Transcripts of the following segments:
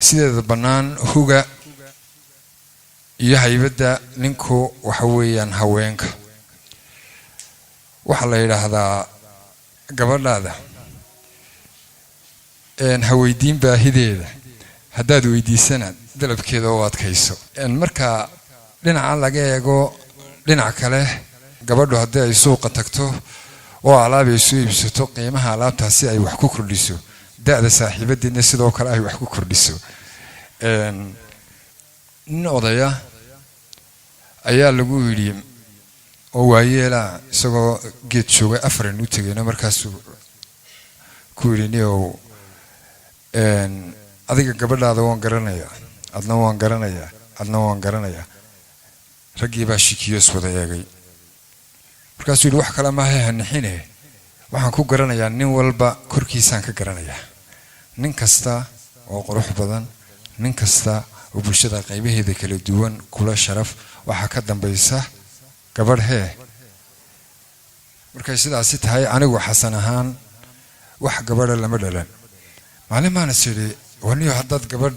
sideeda bannaan huga iyo haybada ninku waxa weeyaan haweenka waxa la yiraahdaa gabadhaada haweydiin baahideeda haddaad weydiisana dalabkeeda oo adkayso marka dhinaca laga eego dhinac kale gabadhu haddii ay suuqa tagto oo alaab ay soo iibsato qiimaha alaabtaasi ay wax ku kordhiso da'da saaxiibadeedna sidoo kale ay wax ku kordhiso nin odaya ayaa lagu yiri oo waayeela isagoo geed joogay afran u tagayna markaas ku yiriniyo adiga gabadhaada waan garanayaa adna waan garanayaa ragii baa shikiyoos wada eegay markaas uu wax kala ma haynixine waxaan ku garanayaa nin walba korkiisaan ka garanayaa nin kasta oo qurux badan nin kasta oo bulshada qaybaheeda kala duwan kula sharaf waxa ka dambaysa gabadhe markay sidaas tahay anigu xasan ahaan wax gabadha lama dhalan maalimaana sidii waniyo haddaad gabadh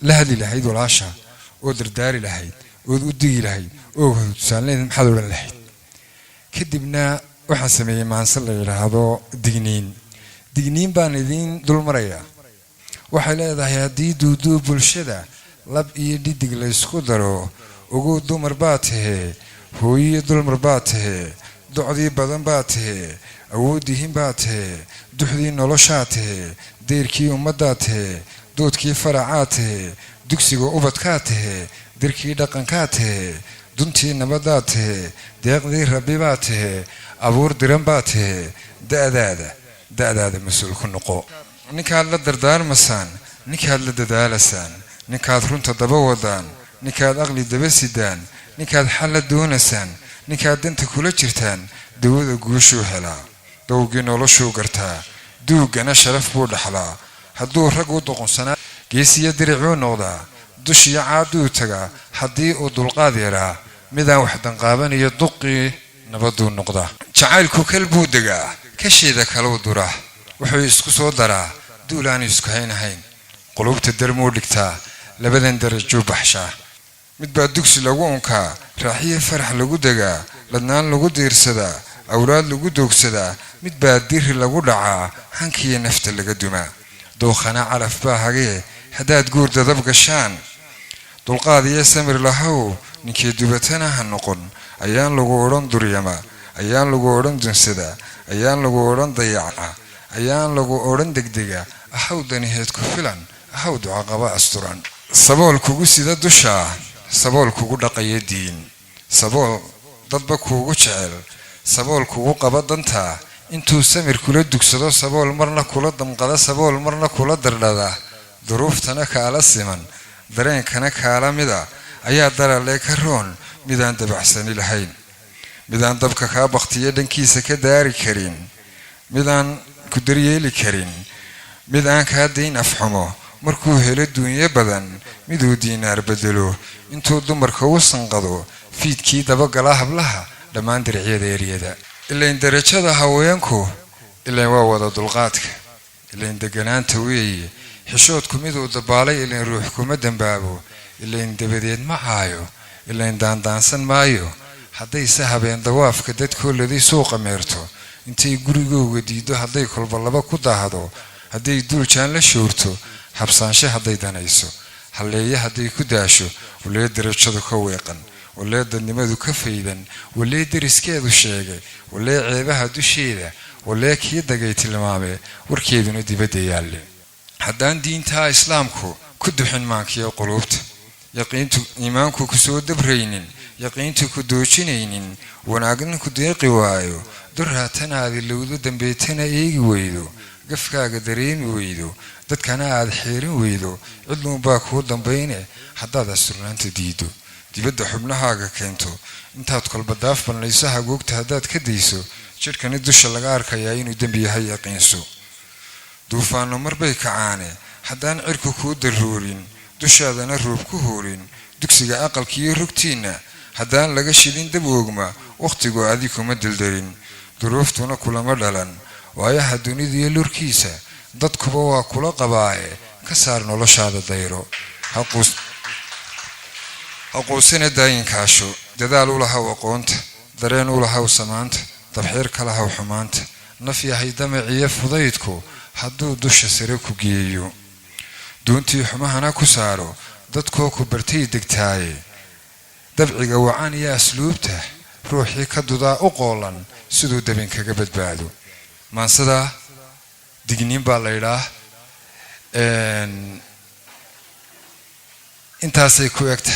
la hadli lahayd walaasha oo dardaari lahayd oo u digi lahayd oo tusaaleed maxaad oran lahayd kadibna waxa sameeyay maansal la yiraahdo digniin baan idin dul maraya waxay leedahay haddii duudu bulshada lab iyo dhidig la isku daro ugu dumar baa tahay hooyo dumar baa tahay docdii badan baa tahay awoodihin baa tahay duxdii noloshaa tahay deerkii ummaddaa tahay doodkii faracaa tahay dugsiga ubadkaa tahay dirkii dhaqankaa tahay duntii nabadaa tahay deeqdii rabbi baa tahay abuur diran baa tahay da'daada mas-uul ku noqo ninkaad la dardaarmasaan ninkaad la dadaalasaan ninkaad runta daba wadaan ninkaad aqli daba sidaan ninkaad xal la doonasaan ninkaad danta kula jirtaan dawada guushuu helaa dowgii noloshuu gartaa duugana sharaf buu dhaxlaa hadduu rag u doqonsanaa geesiya diricuu noqdaa dushiya caaduu tagaa haddii uu dulqaad yaraa midaan wax danqaabaniyo duqii nabaduu noqdaa jacaylku kal buu degaa kasheeda kaluu duraa wuxuu isku soo daraa duul aan isku haynahayn qulubta darmuu dhigtaa labadan darajuu baxshaa mid baa dugsi lagu unkaa raaxiyo farax lagu degaa ladnaan lagu diirsadaa awlaad lagu doogsadaa mid baa diri lagu dhacaa hankiyo nafta laga dumaa dookhana calaf baa hagee haddaad guur dadab gashaan dulqaad iyo samir lahow ninkii dubatana ha noqon ayaan lagu odhan duryama ayaan lagu odhan dunsada ayaan lagu odhan dayaca ayaan lagu odhan degdega ahaw daniheed ku filan ahaw ducaqaba asturan sabool kugu sida dusha sabool kugu dhaqaya diin sabool dadba kuugu jecel sabool kugu qaba danta intuu samir kula dugsado sabool marna kula damqada sabool marna kula dardhada duruuftana kaala siman dareenkana kaala mida ayaa daralee ka roon midaan dabacsani lahayn midaan dabka kaa baktiya dhankiisa ka daari karin midaan ku daryeeli karin mid aan kaa dayn afxumo markuu helo duunyo badan miduu diinaar bedelo intuu dumarka u sanqado fiidkii dabagala hablaha dhammaan diricyada eryada ilayn darajada haweenku ilayn waa wada dulqaadka ilayn deganaanta weeye xishoodku miduu dabaalay ilayn ruux kuma dambaabo ilayn dabadeed ma caayo ilayn daandaansan maayo haddayse habeen dawaafka dadkooladii suuqa meerto intay gurigooga diido hadday kolba laba ku daahdo hadday duuljaan la shoorto habsaanshe hadday danayso halleeye hadday ku daasho walee darajadu ka weeqan walee dadnimadu ka faydan walee dariskeedu sheegay walee ceebaha dusheeda walee kii dagay tilmaamee warkeeduna dibadda yaalle haddaan diintaa islaamku ku duxin maankiyo quluubta yaqiintu iimaanku ku soo dabraynin yaqiintu ku doojinaynin wanaagna ku deeqi waayo durhaatanaadi lowdo dambeetana eegi weydo gafkaaga dareemi weydo dadkana aad xeerin weydo cidluunbaa kuu dambayne haddaad asturnaanta diido dibadda xubnahaaga keento intaad kolba daaf banlayso hagoogta haddaad ka dayso jidhkani dusha laga arkayaa inuu dembi yahay yaqiinso duufaanno marbay kacaane haddaan cirku kuu darroorin dushaadana roob ku hoorin dugsiga aqalkiiyo rugtiinna haddaan laga shidin dab oogma wakhtigu adi kuma dildarin duruuftuna kulama dhalan waayaha dunidiyo lurkiisa dadkuba waa kula qabaaye ka saar noloshaada dayro aquusina daayinkaasho dadaal u lahaw aqoonta dareen u lahaw samaanta dabxiir ka lahaw xumaanta naf yahay damaciyo fudaydku hadduu dusha sare ku geeyo doontii xumahana ku saaro dadkoo ku bartay degtaaye dabciga wacan iyo asluubta ruuxii ka dudaa u qoolan siduu dabin kaga badbaado maansada digniin baa la yidhaah intaasay ku egtahay